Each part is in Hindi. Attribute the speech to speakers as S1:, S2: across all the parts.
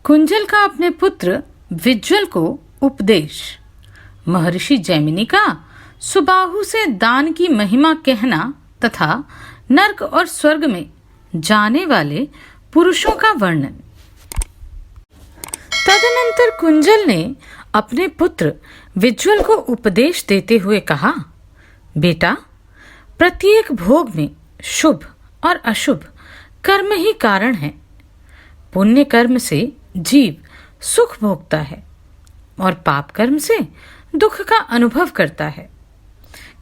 S1: कुंजल का अपने पुत्र विज्वल को उपदेश। महर्षि जैमिनी का सुबाहु से दान की महिमा कहना तथा नर्क और स्वर्ग में जाने वाले पुरुषों का वर्णन। तदनंतर कुंजल ने अपने पुत्र विज्वल को उपदेश देते हुए कहा, बेटा, प्रत्येक भोग में शुभ और अशुभ कर्म ही कारण है। पुण्य कर्म से जीव सुख भोगता है और पाप कर्म से दुख का अनुभव करता है।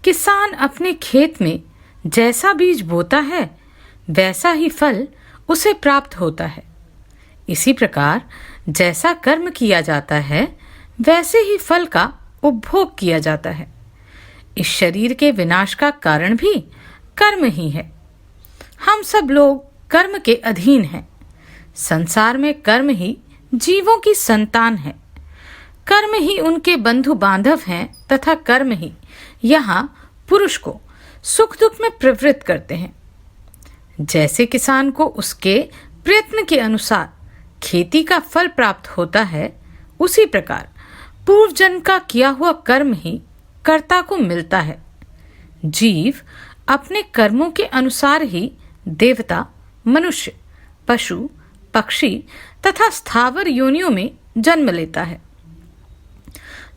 S1: किसान अपने खेत में जैसा बीज बोता है वैसा ही फल उसे प्राप्त होता है। इसी प्रकार जैसा कर्म किया जाता है वैसे ही फल का उपभोग किया जाता है। इस शरीर के विनाश का कारण भी कर्म ही है। हम सब लोग कर्म के अधीन हैं। संसार में कर्म ही जीवों की संतान है। कर्म ही उनके बंधु बांधव हैं तथा कर्म ही यहाँ पुरुष को सुख दुख में प्रवृत्त करते हैं। जैसे किसान को उसके प्रयत्न के अनुसार खेती का फल प्राप्त होता है, उसी प्रकार पूर्व जन्म का किया हुआ कर्म ही कर्ता को मिलता है। जीव अपने कर्मों के अनुसार ही देवता, मनुष्य, पशु, पक्षी तथा स्थावर योनियों में जन्म लेता है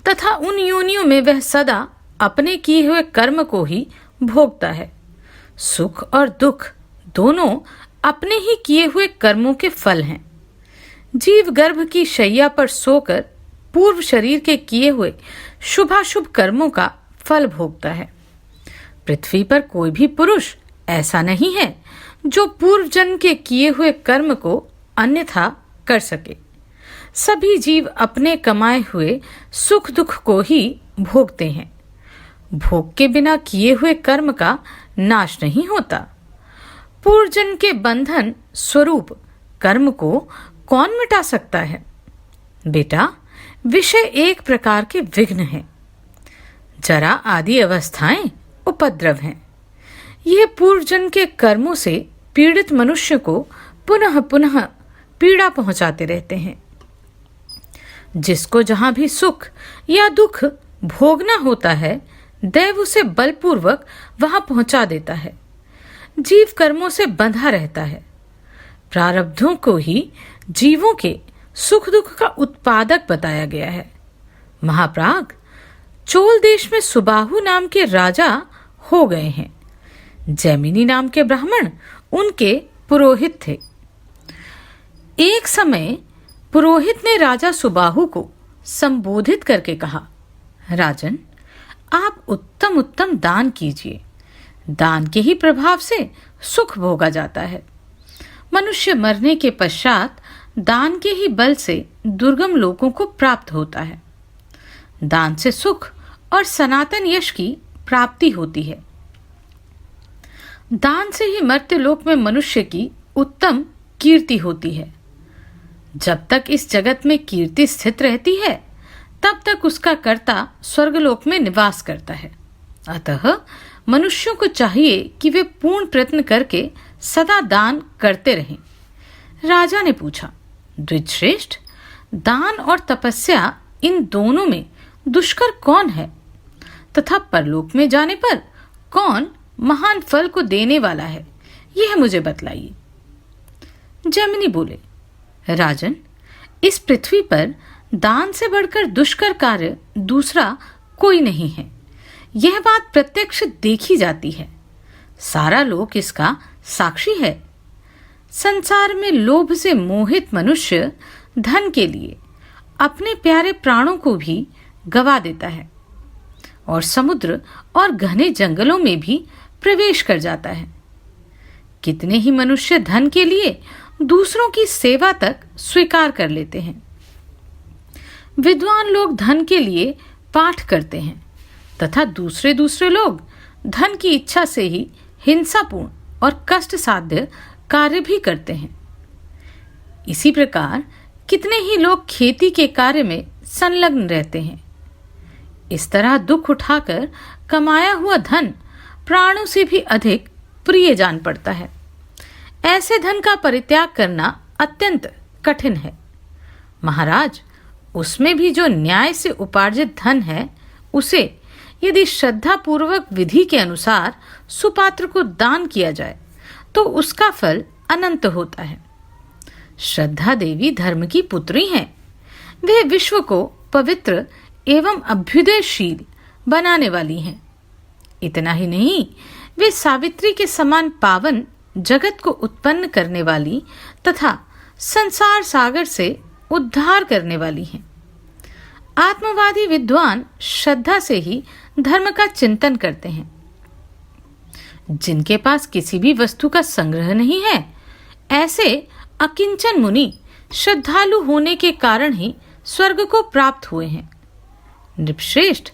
S1: तथा उन योनियों में वह सदा अपने किए हुए कर्म को ही भोगता है। सुख और दुख दोनों अपने ही किए हुए कर्मों के फल हैं। जीव गर्भ की शैया पर सोकर पूर्व शरीर के किए हुए शुभाशुभ कर्मों का फल भोगता है। पृथ्वी पर कोई भी पुरुष ऐसा नहीं है जो पूर्व जन्म के किए हुए कर्म को अन्यथा कर सके। सभी जीव अपने कमाए हुए सुख दुख को ही भोगते हैं। भोग के बिना किए हुए कर्म का नाश नहीं होता। पूर्व जन्म के बंधन स्वरूप कर्म को कौन मिटा सकता है? बेटा, विषय एक प्रकार के विघ्न हैं। जरा आदि अवस्थाएं उपद्रव हैं। ये पूर्व जन्म के कर्मों से पीड़ित मनुष्य को पुनः पुनः पीड़ा पहुंचाते रहते हैं। जिसको जहां भी सुख या दुख भोगना होता है, दैव उसे बलपूर्वक वहां पहुंचा देता है। जीव कर्मों से बंधा रहता है। प्रारब्धों को ही जीवों के सुख दुख का उत्पादक बताया गया है। महाप्राग, चोल देश में सुबाहु नाम के राजा हो गए हैं। जैमिनी नाम के ब्राह्मण उनके पुरोहित थे। एक समय पुरोहित ने राजा सुबाहु को संबोधित करके कहा, राजन, आप उत्तम उत्तम दान कीजिए। दान के ही प्रभाव से सुख भोगा जाता है। मनुष्य मरने के पश्चात दान के ही बल से दुर्गम लोकों को प्राप्त होता है। दान से सुख और सनातन यश की प्राप्ति होती है। दान से ही मर्त्य लोक में मनुष्य की उत्तम कीर्ति होती है। जब तक इस जगत में कीर्ति स्थित रहती है, तब तक उसका कर्ता स्वर्गलोक में निवास करता है। अतः मनुष्यों को चाहिए कि वे पूर्ण प्रयत्न करके सदा दान करते रहें। राजा ने पूछा, द्विजश्रेष्ठ, दान और तपस्या इन दोनों में दुष्कर कौन है तथा परलोक में जाने पर कौन महान फल को देने वाला है, यह मुझे बतलाइए। जैमिनी बोले, राजन, इस पृथ्वी पर दान से बढ़कर दुष्कर कार्य दूसरा कोई नहीं है। यह बात प्रत्यक्ष देखी जाती है। सारा लोक इसका साक्षी है। संसार में लोभ से मोहित मनुष्य धन के लिए अपने प्यारे प्राणों को भी गवा देता है और समुद्र और घने जंगलों में भी प्रवेश कर जाता है। कितने ही मनुष्य धन के लिए दूसरों की सेवा तक स्वीकार कर लेते हैं। विद्वान लोग धन के लिए पाठ करते हैं तथा दूसरे लोग धन की इच्छा से ही हिंसापूर्ण और कष्ट साध्य कार्य भी करते हैं। इसी प्रकार कितने ही लोग खेती के कार्य में संलग्न रहते हैं। इस तरह दुख उठाकर कमाया हुआ धन प्राणों से भी अधिक प्रिय जान पड़ता है। ऐसे धन का परित्याग करना अत्यंत कठिन है। महाराज, उसमें भी जो न्याय से उपार्जित धन है, उसे यदि श्रद्धा पूर्वक विधि के अनुसार सुपात्र को दान किया जाए तो उसका फल अनंत होता है। श्रद्धा देवी धर्म की पुत्री हैं। वे विश्व को पवित्र एवं अभ्युदयशील बनाने वाली हैं। इतना ही नहीं, वे सावित्री के समान पावन, जगत को उत्पन्न करने वाली तथा संसार सागर से उद्धार करने वाली हैं। आत्मवादी विद्वान श्रद्धा से ही धर्म का चिंतन करते हैं। जिनके पास किसी भी वस्तु का संग्रह नहीं है, ऐसे अकिंचन मुनि श्रद्धालु होने के कारण ही स्वर्ग को प्राप्त हुए हैं। नृपश्रेष्ठ,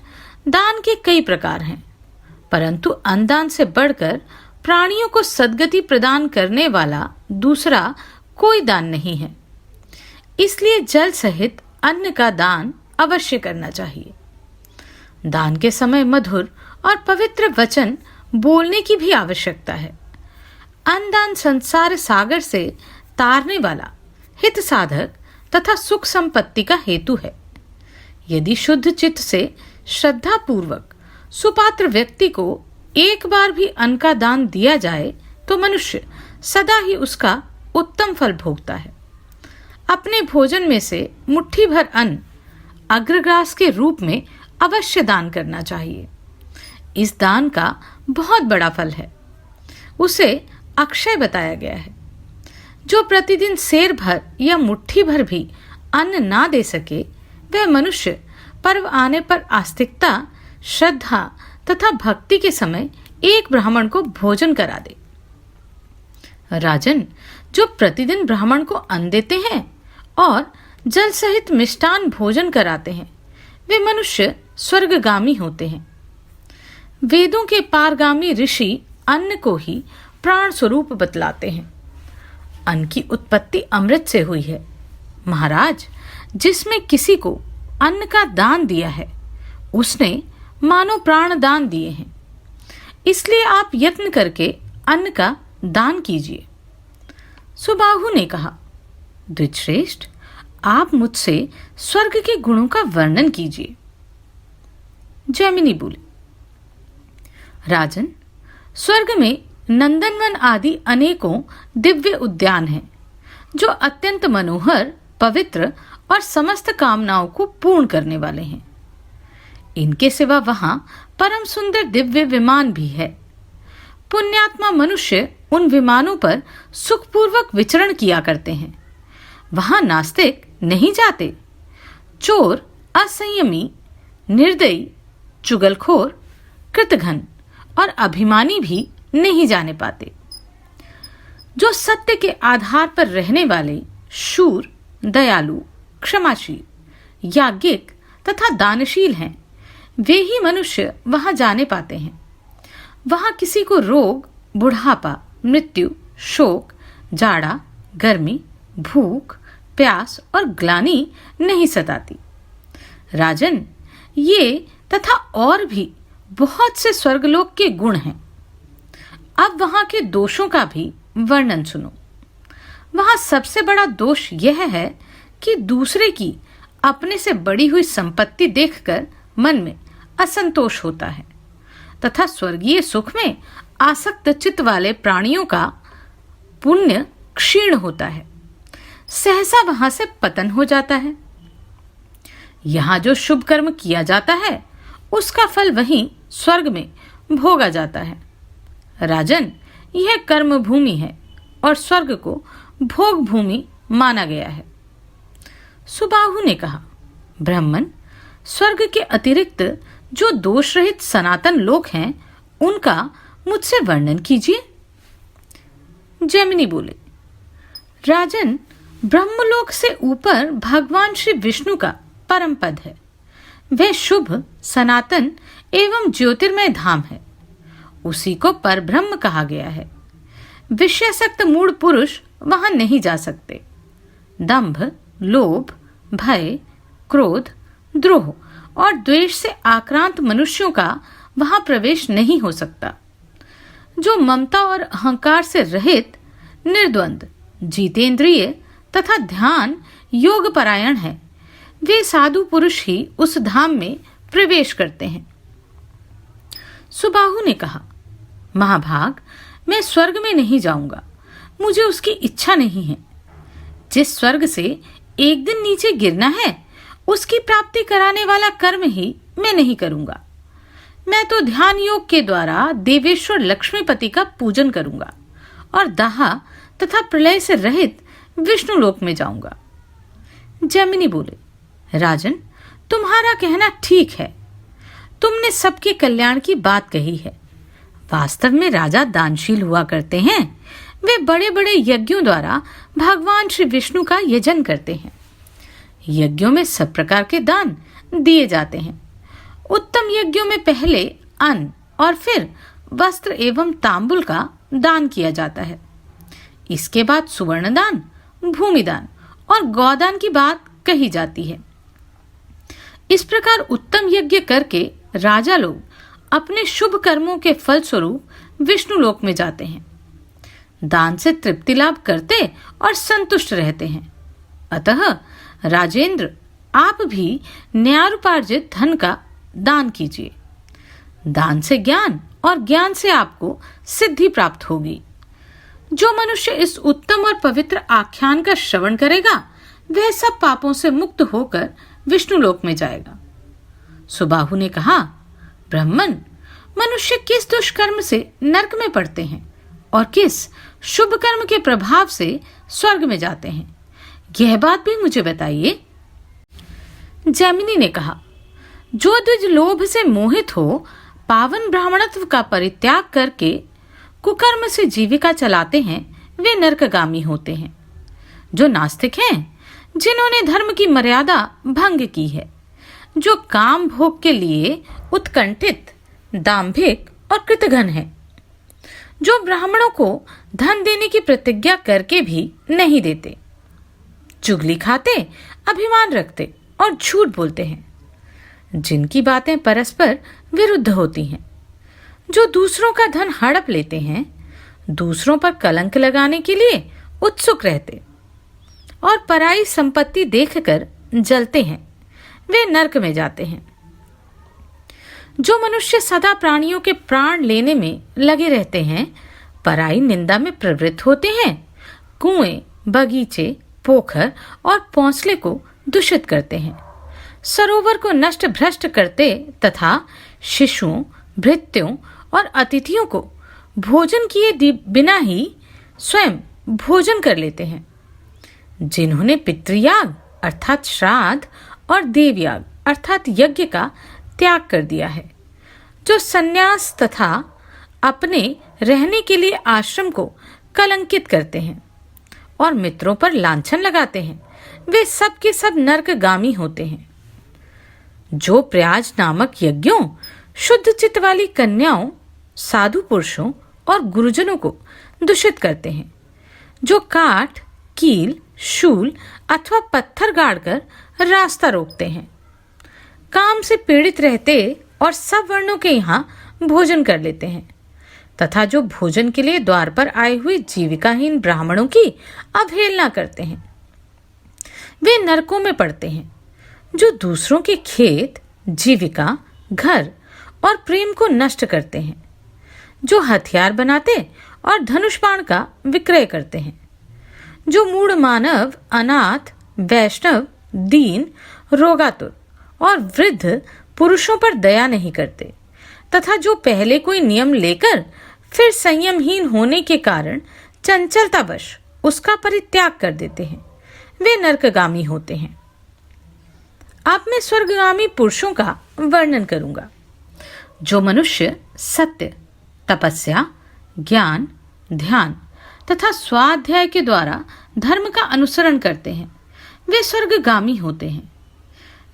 S1: दान के कई प्रकार हैं, परंतु अन्नदान से बढ़कर प्राणियों को सद्गति प्रदान करने वाला दूसरा कोई दान नहीं है। इसलिए जल सहित अन्न का दान अवश्य करना चाहिए। दान के समय मधुर और पवित्र वचन बोलने की भी आवश्यकता है। अन्नदान संसार सागर से तारने वाला, हित साधक तथा सुख संपत्ति का हेतु है। यदि शुद्ध चित्त से श्रद्धा पूर्वक सुपात्र व्यक्ति को एक बार भी अन्न का दान दिया जाए तो मनुष्य सदा ही उसका उत्तम फल भोगता है। अपने भोजन में से मुट्ठी भर अन्न अग्रग्रास के रूप में अवश्य दान करना चाहिए। इस दान का बहुत बड़ा फल है। उसे अक्षय बताया गया है। जो प्रतिदिन सेर भर या मुट्ठी भर भी अन्न ना दे सके, वह मनुष्य पर्व आने पर आस्तिकता, श्रद्धा तथा भक्ति के समय एक ब्राह्मण को भोजन करा दे। राजन, जो प्रतिदिन ब्राह्मण को अन्न देते हैं और जल सहित मिष्टान भोजन कराते हैं, वे मनुष्य स्वर्गगामी होते हैं। वेदों के पारगामी ऋषि अन्न को ही प्राण स्वरूप बतलाते हैं। अन्न की उत्पत्ति अमृत से हुई है। महाराज, जिसमें किसी को अन्न का दान दिया है, उसने मानो प्राण दान दिए हैं। इसलिए आप यत्न करके अन्न का दान कीजिए। सुबाहु ने कहा, द्विजश्रेष्ठ, आप मुझसे स्वर्ग के गुणों का वर्णन कीजिए। जैमिनी बोली, राजन, स्वर्ग में नंदनवन आदि अनेकों दिव्य उद्यान हैं, जो अत्यंत मनोहर, पवित्र और समस्त कामनाओं को पूर्ण करने वाले हैं। इनके सिवा वहां परम सुंदर दिव्य विमान भी है। पुण्यात्मा मनुष्य उन विमानों पर सुखपूर्वक विचरण किया करते हैं। वहां नास्तिक नहीं जाते। चोर, असंयमी, निर्दयी, चुगलखोर, कृतघ्न और अभिमानी भी नहीं जाने पाते। जो सत्य के आधार पर रहने वाले शूर, दयालु, क्षमाशील, याज्ञिक तथा दानशील हैं, वे ही मनुष्य वहां जाने पाते हैं। वहां किसी को रोग, बुढ़ापा, मृत्यु, शोक, जाड़ा, गर्मी, भूख, प्यास और ग्लानि नहीं सताती। राजन, ये तथा और भी बहुत से स्वर्गलोक के गुण हैं। अब वहां के दोषों का भी वर्णन सुनो। वहां सबसे बड़ा दोष यह है कि दूसरे की अपने से बड़ी हुई संपत्ति देखकर मन में असंतोष होता है तथा स्वर्गीय सुख में आसक्त चित्त वाले प्राणियों का पुण्य क्षीण होता है, सहसा वहां से पतन हो जाता है। यहां जो शुभ कर्म किया जाता है, उसका फल वहीं स्वर्ग में भोगा जाता है। राजन, यह कर्म भूमि है और स्वर्ग को भोग भूमि माना गया है। सुबाहु ने कहा, ब्राह्मण, स्वर्ग के अतिरिक्त जो दोष रहित सनातन लोक हैं, उनका मुझसे वर्णन कीजिए। जैमिनी बोले, राजन, ब्रह्मलोक से ऊपर भगवान श्री विष्णु का परम पद है। वह शुभ, सनातन एवं ज्योतिर्मय धाम है। उसी को परब्रह्म कहा गया है। विषयासक्त मूढ़ पुरुष वहां नहीं जा सकते। दंभ, लोभ, भय, क्रोध, द्रोह और द्वेष से आक्रांत मनुष्यों का वहां प्रवेश नहीं हो सकता। जो ममता और अहंकार से रहित, निर्द्वंद, जितेंद्रिय तथा ध्यान योग परायण है, वे साधु पुरुष ही उस धाम में प्रवेश करते हैं। सुबाहु ने कहा, महाभाग, मैं स्वर्ग में नहीं जाऊंगा, मुझे उसकी इच्छा नहीं है। जिस स्वर्ग से एक दिन नीचे गिरना है, उसकी प्राप्ति कराने वाला कर्म ही मैं नहीं करूंगा। मैं तो ध्यान योग के द्वारा देवेश्वर लक्ष्मीपति का पूजन करूंगा और दाह तथा प्रलय से रहित विष्णु लोक में जाऊंगा। जैमिनी बोले, राजन, तुम्हारा कहना ठीक है, तुमने सबके कल्याण की बात कही है। वास्तव में राजा दानशील हुआ करते हैं। वे बड़े बड़े यज्ञों द्वारा भगवान श्री विष्णु का यजन करते हैं। यज्ञों में सब प्रकार के दान दिए जाते हैं। उत्तम यज्ञों में पहले अन्न और फिर वस्त्र एवं तांबुल का दान किया जाता है। इसके बाद सुवर्ण दान, भूमि दान और गौदान की बात कही जाती है। इस प्रकार उत्तम यज्ञ करके राजा लोग अपने शुभ कर्मों के फलस्वरूप विष्णु लोक में जाते हैं। दान से तृप्ति लाभ करते और संतुष्ट रहते हैं। अतः राजेंद्र, आप भी न्यायोपार्जित धन का दान कीजिए। दान से ज्ञान और ज्ञान से आपको सिद्धि प्राप्त होगी। जो मनुष्य इस उत्तम और पवित्र आख्यान का श्रवण करेगा, वह सब पापों से मुक्त होकर विष्णु लोक में जाएगा। सुबाहु ने कहा, ब्राह्मण, मनुष्य किस दुष्कर्म से नरक में पड़ते हैं और किस शुभ कर्म के प्रभाव से स्वर्ग में जाते हैं, यह बात भी मुझे बताइए। जैमिनी ने कहा, जो द्विज लोभ से मोहित हो पावन ब्राह्मणत्व का परित्याग करके कुकर्म से जीविका चलाते हैं, वे नरकगामी होते हैं। जो नास्तिक हैं, जिन्होंने धर्म की मर्यादा भंग की है, जो काम भोग के लिए उत्कंठित, दाम्भिक और कृतघ्न है, जो ब्राह्मणों को धन देने की प्रतिज्ञा करके भी नहीं देते, चुगली खाते, अभिमान रखते और झूठ बोलते हैं, जिनकी बातें परस्पर विरुद्ध होती हैं, जो दूसरों का धन हड़प लेते हैं, दूसरों पर कलंक लगाने के लिए उत्सुक रहते और पराई संपत्ति देखकर जलते हैं, वे नरक में जाते हैं। जो मनुष्य सदा प्राणियों के प्राण लेने में लगे रहते हैं, पराई निंदा में प्रवृत्त होते हैं, कुएं, बगीचे, पोखर और पौंसले को दूषित करते हैं, सरोवर को नष्ट भ्रष्ट करते तथा शिशुओं, भृत्यों और अतिथियों को भोजन किए बिना ही स्वयं भोजन कर लेते हैं, जिन्होंने पितृयाग अर्थात श्राद्ध और देवयाग अर्थात यज्ञ का त्याग कर दिया है, जो सन्यास तथा अपने रहने के लिए आश्रम को कलंकित करते हैं और मित्रों पर लांछन लगाते हैं, वे सब के सब नरकगामी होते हैं। जो प्रयाज नामक यज्ञों, शुद्ध चित्त वाली कन्याओं, साधु पुरुषों और गुरुजनों को दूषित करते हैं, जो काठ, कील, शूल अथवा पत्थर गाड़कर रास्ता रोकते हैं, काम से पीड़ित रहते और सब वर्णों के यहाँ भोजन कर लेते हैं, तथा जो भोजन के लिए द्वार पर आए हुए जीविकाहीन ब्राह्मणों की अवहेलना करते हैं, वे नरकों में पड़ते हैं। जो दूसरों के खेत, जीविका, घर और प्रेम को नष्ट करते हैं, जो हथियार बनाते और धनुष बाण का विक्रय करते हैं, जो मूढ़ मानव, अनाथ, वैष्णव, दीन, रोगातुर और वृद्ध पुरुषों पर दया नहीं करते, तथा जो पहले कोई नियम लेकर फिर संयमहीन होने के कारण चंचलतावश उसका परित्याग कर देते हैं, वे नरकगामी होते हैं। अब मैं स्वर्गगामी पुरुषों का वर्णन करूंगा। जो मनुष्य सत्य, तपस्या, ज्ञान, ध्यान तथा स्वाध्याय के द्वारा धर्म का अनुसरण करते हैं, वे स्वर्गगामी होते हैं।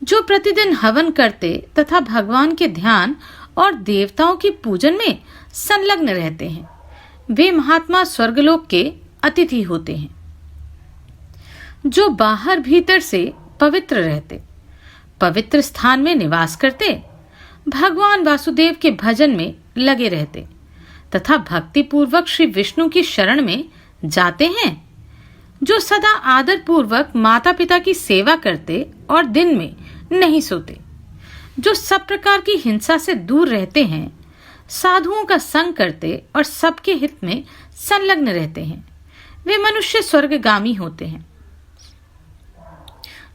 S1: जो प्रतिदिन हवन करते तथा भगवान के ध्यान और देवताओं के पूजन में संलग्न रहते हैं, वे महात्मा स्वर्गलोक के अतिथि होते हैं। जो बाहर भीतर से पवित्र रहते, पवित्र स्थान में निवास करते, भगवान वासुदेव के भजन में लगे रहते तथा भक्ति पूर्वक श्री विष्णु की शरण में जाते हैं, जो सदा आदर पूर्वक माता पिता की सेवा करते और दिन में नहीं सोते, जो सब प्रकार की हिंसा से दूर रहते हैं, साधुओं का संग करते और सबके हित में संलग्न रहते हैं, वे मनुष्य स्वर्गगामी होते हैं।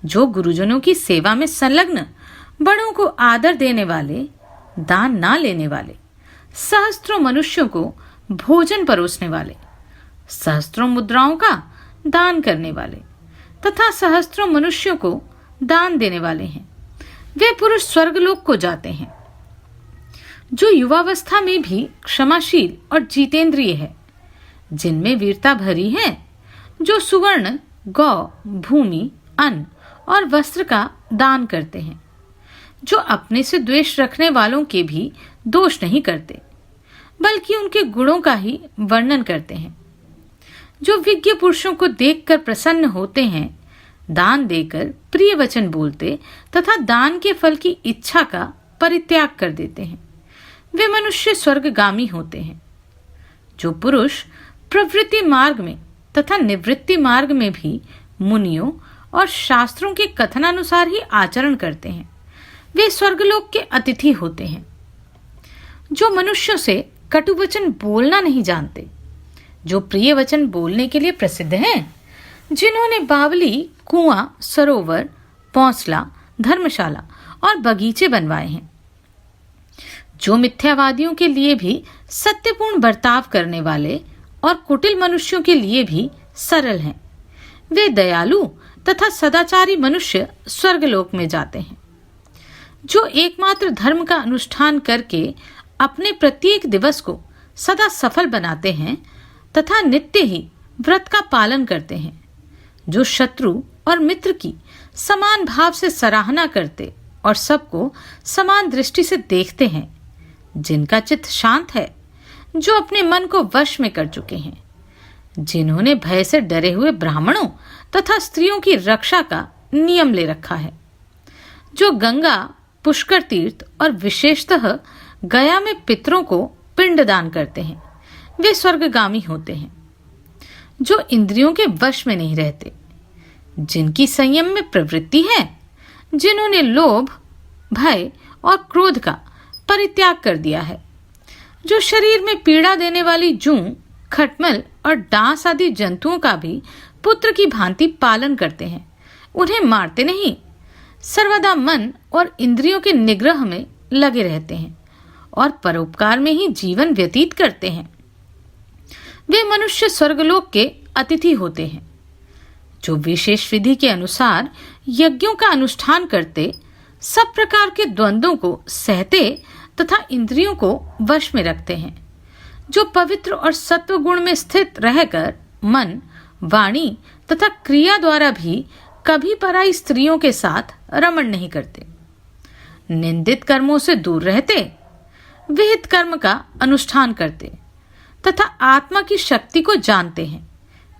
S1: जो गुरुजनों की सेवा में संलग्न, बड़ों को आदर देने वाले, दान ना लेने वाले, सहस्त्रों मनुष्यों को भोजन परोसने वाले, सहस्त्रों मुद्राओं का दान करने वाले तथा सहस्त्रों मनुष्यों को दान देने वाले हैं, वे पुरुष स्वर्गलोक को जाते हैं। जो युवावस्था में भी क्षमाशील और जितेंद्रिय है, जिनमें वीरता भरी है, जो सुवर्ण, गौ, भूमि, अन्न और वस्त्र का दान करते हैं, जो अपने से द्वेष रखने वालों के भी दोष नहीं करते, बल्कि उनके गुणों का ही वर्णन करते हैं, जो विज्ञ पुरुषों को देखकर प्रसन्न होते हैं, दान देकर प्रिय वचन बोलते तथा दान के फल की इच्छा का परित्याग कर देते हैं, वे मनुष्य स्वर्गगामी होते हैं। जो पुरुष प्रवृत्ति मार्ग में तथा निवृत्ति मार्ग में भी मुनियों और शास्त्रों के कथनानुसार ही आचरण करते हैं, वे स्वर्गलोक के अतिथि होते हैं। जो मनुष्यों से कटु वचन बोलना नहीं जानते, जो प्रिय वचन बोलने के लिए प्रसिद्ध हैं, जिन्होंने बावली, कुआं, सरोवर, पौंसला, धर्मशाला और बगीचे बनवाए हैं, जो मिथ्यावादियों के लिए भी सत्यपूर्ण बर्ताव करने वाले और कुटिल मनुष्यों के लिए भी सरल हैं, वे दयालु तथा सदाचारी मनुष्य स्वर्गलोक में जाते हैं। जो एकमात्र धर्म का अनुष्ठान करके अपने प्रत्येक दिवस को सदा सफल बनाते हैं तथा नित्य ही व्रत का पालन करते हैं, जो शत्रु और मित्र की समान भाव से सराहना करते और सबको समान दृष्टि से देखते हैं, जिनका चित्त शांत है, जो अपने मन को वश में कर चुके हैं, जिन्होंने भय से डरे हुए ब्राह्मणों तथा स्त्रियों की रक्षा का नियम ले रखा है, जो गंगा, पुष्कर तीर्थ और विशेषतः गया में पितरों को पिंडदान करते हैं, वे स्वर्गगामी होते हैं। जो इंद्रियों के वश में नहीं रहते, जिनकी संयम में प्रवृत्ति है, जिन्होंने लोभ, भय और क्रोध का परित्याग कर दिया है, जो शरीर में पीड़ा देने वाली जूं, खटमल और डांस आदि जंतुओं का भी पुत्र की भांति पालन करते हैं, उन्हें मारते नहीं, सर्वदा मन और इंद्रियों के निग्रह में लगे रहते हैं और परोपकार में ही जीवन व्यतीत करते हैं, वे मनुष्य स्वर्गलोक के अतिथि होते हैं। जो विशेष विधि के अनुसार यज्ञों का अनुष्ठान करते, सब प्रकार के द्वंद्वों को सहते तथा इंद्रियों को वश में रखते हैं, जो पवित्र और सत्व गुण में स्थित रहकर मन, वाणी तथा क्रिया द्वारा भी कभी पराई स्त्रियों के साथ रमण नहीं करते, निंदित कर्मों से दूर रहते, विहित कर्म का अनुष्ठान करते तथा आत्मा की शक्ति को जानते हैं,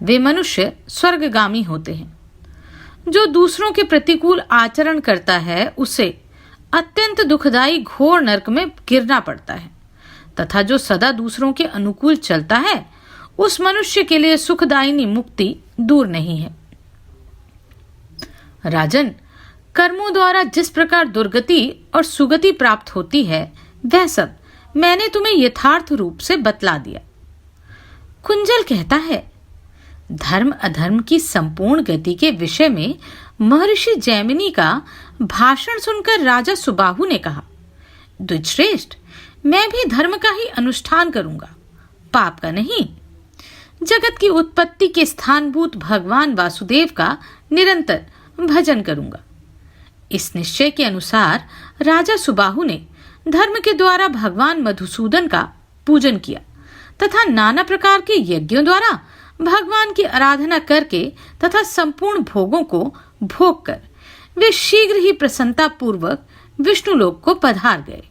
S1: वे मनुष्य स्वर्गगामी होते हैं। जो दूसरों के प्रतिकूल आचरण करता है, उसे अत्यंत दुखदायी घोर नरक में गिरना पड़ता है, तथा जो सदा दूसरों के अनुकूल चलता है, उस मनुष्य के लिए सुखदायिनी मुक्ति दूर नहीं है। राजन, कर्मों द्वारा जिस प्रकार दुर्गति और सुगति प्राप्त होती है, वह सब मैंने तुम्हें यथार्थ रूप से बतला दिया। कुंजल कहता है, धर्म अधर्म की संपूर्ण गति के विषय में महर्षि जैमिनी का भाषण सुनकर राजा सुबाहु ने कहा, द्विजश्रेष्ठ, मैं भी धर्म का ही अनुष्ठान करूंगा, पाप का नहीं। जगत की उत्पत्ति के स्थानभूत भगवान वासुदेव का निरंतर भजन करूंगा। इस निश्चय के अनुसार राजा सुबाहु ने धर्म के द्वारा भगवान मधुसूदन का पूजन किया तथा नाना प्रकार के यज्ञों द्वारा भगवान की आराधना करके तथा संपूर्ण भोगों को भोग कर वे शीघ्र ही प्रसन्नता पूर्वक विष्णुलोक को पधार गए।